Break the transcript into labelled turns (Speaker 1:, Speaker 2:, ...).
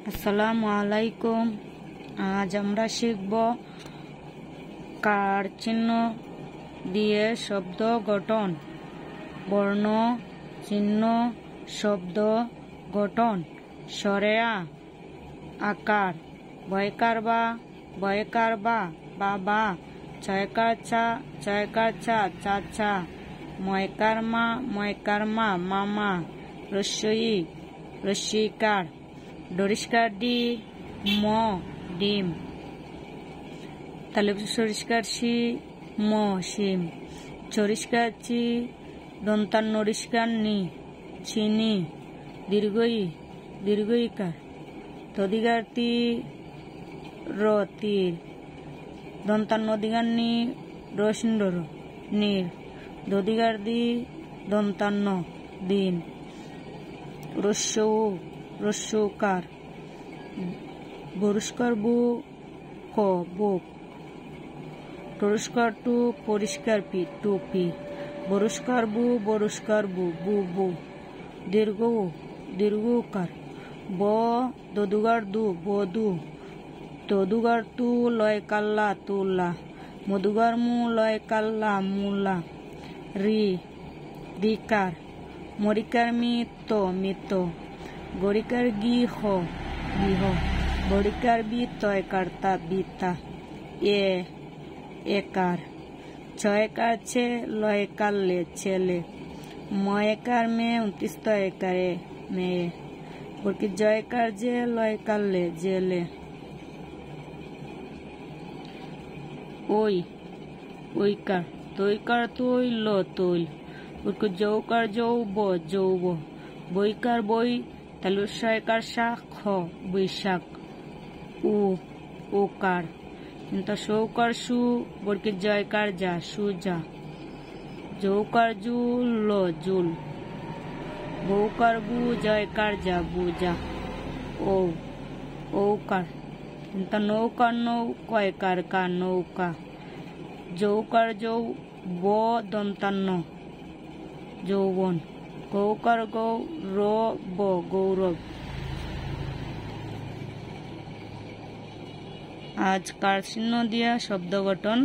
Speaker 1: আসসালামু আলাইকুম। আজ আমরা শিখব কার চিহ্ন দিয়ে শব্দ গঠন। বর্ণ চিহ্ন শব্দ গঠন। সরেয়া আকার, বয়কার বা বয়কার বা বাবা, ছয়কার চা চাচা, ময়কার মা মামা, রস্যই রস্যিকার, ডরিষ্কার ডি ম ডিম, তাহলে সরিষ্কার সি ম সিম, চরিষ্কার চি দন্তান্নরিষ্কার নি চিনি, দীর্ঘইকার, তদিগার তি র তীর, দন্তান্নদিগার নি রসিন্দর নীর, দদিগার দি দন্তান্ন দিন, রস্যকার, বরুষ্কার বু ক বুক, টরস্কার টু পরিষ্কার পি টুপি, বরুষ্কার বু বু বু, দীর্ঘকার, ব দদুগার দু বধু, তদুগার তু লয় কাল্লা তুলা, মধুগার মু লয় কাল্লা মুলা, রিকার, মরিকার মিত, গরিকার গিহ, বড়িকার বিতয় কার্তা বিতা, একার, ছয়কার ছে লয় কাল্লে ছেলে, ময়কার মেয়ে 29 একারে মেয়ে, বরকি জয়কার যে লয় কাল্লে জেলে, ওইকার, তৈকার তৈল তৈল, বরকি যৌকার যৌব, বইকার বই, তাহলে ছয়কার শাক খ বৈশাখ, ওকার, কিন্তু সৌকার সু, বরকি জয়কার যা সুজা, যৌকার জুল জুল, বৌকার বু, জয়কার যা বুজা, ওকার, কিন্তু নৌকার কয়কার কা নৌকা, যৌকার যৌ ব দন্তান্ন যৌবন, গৌকার গৌ র ব গৌরব। আজ কার চিহ্ন দিয়া শব্দ গঠন